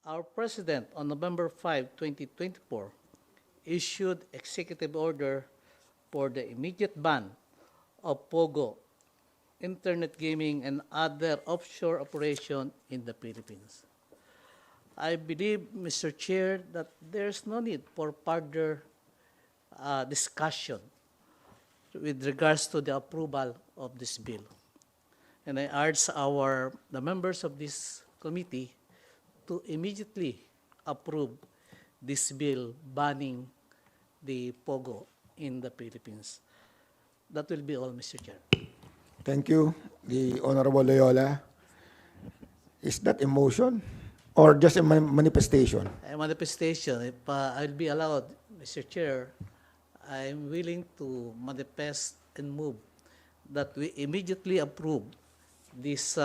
Our President, on November 5, 2024, issued executive order for the immediate ban of POGO, internet gaming, and other offshore operation in the Philippines. I believe, Mr. Chair, that there's no need for further discussion with regards to the approval of this bill. And I urge the members of this committee to immediately approve this bill banning the POGO in the Philippines. That will be all, Mr. Chair. Thank you, the Honorable Loyola. Is that a motion or just a manifestation? A manifestation, if I'll be allowed, Mr. Chair, I'm willing to manifest and move that we immediately approve these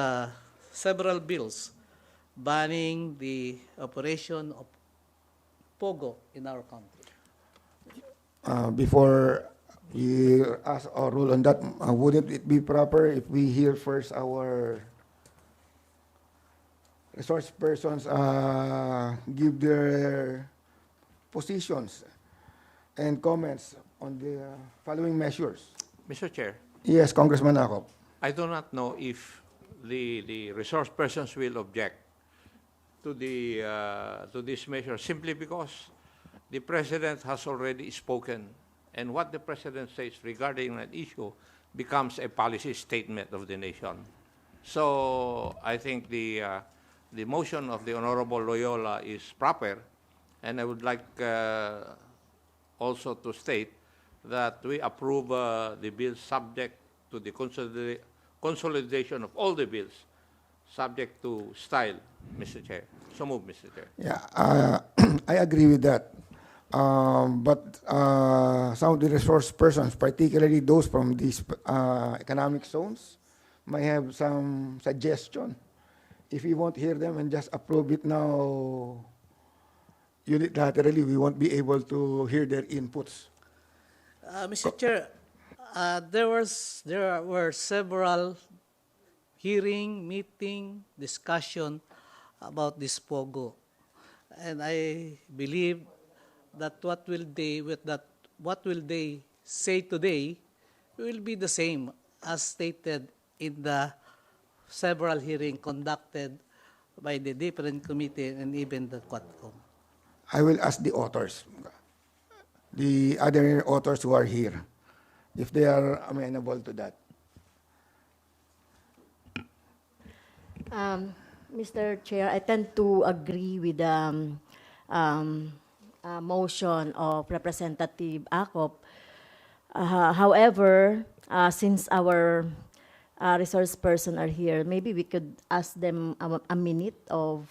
several bills banning the operation of POGO in our country. Before you ask or rule on that, wouldn't it be proper if we hear first our resource persons give their positions and comments on the following measures? Mr. Chair, Yes, Congressman Akop. I do not know if the resource persons will object to this measure simply because the President has already spoken, and what the President says regarding an issue becomes a policy statement of the nation. So I think the motion of the Honorable Loyola is proper, and I would like also to state that we approve the bill subject to the consolidation of all the bills, subject to style, Mr. Chair. So move, Mr. Chair. Yeah, I agree with that. But some of the resource persons, particularly those from these economic zones, might have some suggestion. If we won't hear them and just approve it now unilaterally, we won't be able to hear their inputs. Mr. Chair, there were several hearing, meeting, discussion about this POGO, and I believe that what will they say today will be the same as stated in the several hearings conducted by the different committee and even the Quadcom. I will ask the authors, the other authors who are here, if they are amenable to that. Mr. Chair, I tend to agree with the motion of Representative Akop. However, since our resource person are here, maybe we could ask them a minute of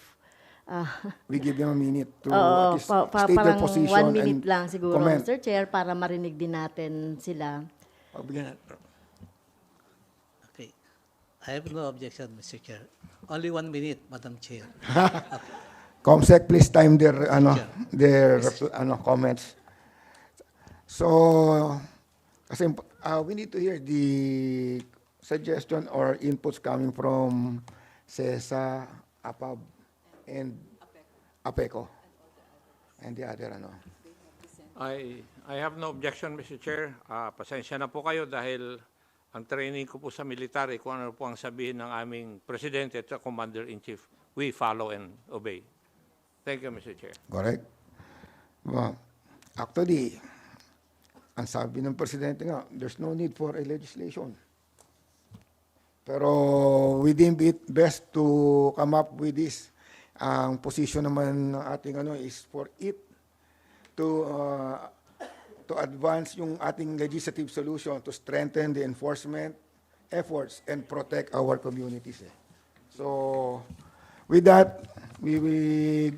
We give them a minute to at least state their parang position 1 minute and lang siguro, comment. Mr. Chair, para marinig din natin sila. Pagbigyan natin. Okay. I have no objection, Mr. Chair. Only 1 minute, Madam Chair. Comsec, please time their Sure. comments. So, kasi we need to hear the suggestion or inputs coming from CESA, APAB, and APECO, and the other I have no objection, Mr. Chair. Pasensya na po kayo dahil ang training ko po sa military, kung ano po ang sabihin ng aming Presidente at Commander-in-Chief, we follow and obey. Thank you, Mr. Chair. Correct? Well, actually, ang sabi ng Presidente nga, there's no need for a legislation. Pero we deem it best to come up with this. Ang position naman ng ating is for it to advance yung ating legislative solution to strengthen the enforcement efforts and protect our communities. So, with that, we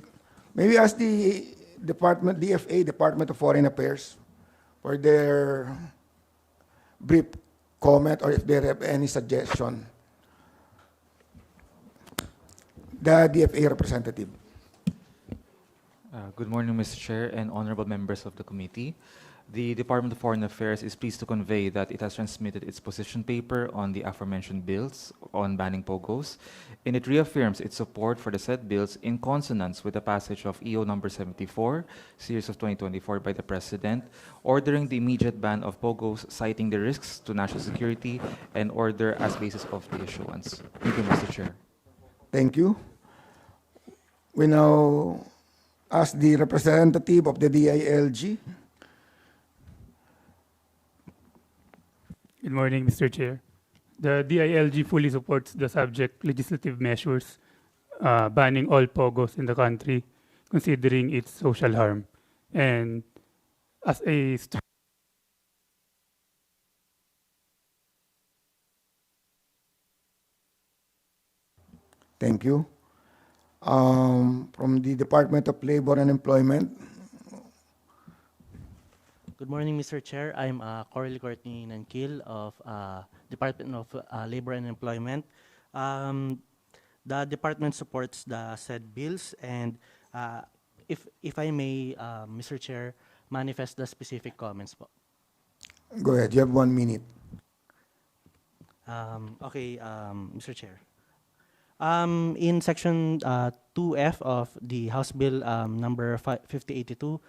maybe ask the Department, DFA, Department of Foreign Affairs, for their brief comment or if they have any suggestion. The DFA representative. Good morning, Mr. Chair and honorable members of the committee. The Department of Foreign Affairs is pleased to convey that it has transmitted its position paper on the aforementioned bills on banning POGOs, and it reaffirms its support for the said bills in consonance with the passage of EO number 74, series of 2024 by the President, ordering the immediate ban of POGOs, citing the risks to national security and order as basis of the issuance. Thank you, Mr. Chair. Thank you. We now ask the representative of the DILG. Good morning, Mr. Chair. The DILG fully supports the subject legislative measures banning all POGOs in the country, considering its social harm. And as a Thank you. From the Department of Labor and Employment, Good morning, Mr. Chair. I'm Coralie Courtney Nankil of Department of Labor and Employment. The department supports the said bills, and if I may, Mr. Chair, manifest the specific comments po. go ahead. You have 1 minute. Okay, Mr. Chair. In Section 2F of the House Bill number 5082,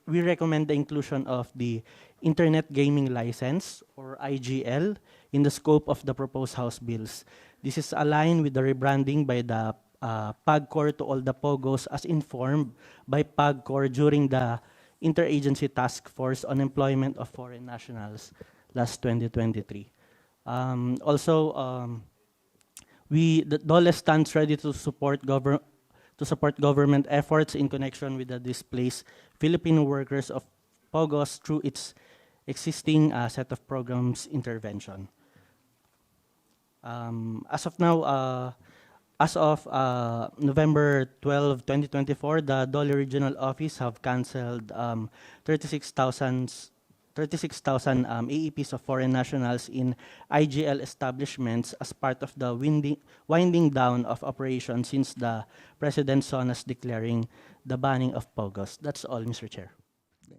we recommend the inclusion of the Internet Gaming License, or IGL, in the scope of the proposed House bills. This is aligned with the rebranding by the PAGCOR to all the POGOs as informed by PAGCOR during the Interagency Task Force on Employment of Foreign Nationals last 2023. The DOLE stands ready to support government efforts in connection with the displaced Filipino workers of POGOs through its existing set of programs intervention. As of now, as of November 12, 2024, the DOLE Regional Office have canceled 36,000 AEPs of foreign nationals in IGL establishments as part of the winding down of operations since the President SONAS declaring the banning of POGOs. That's all, Mr. Chair.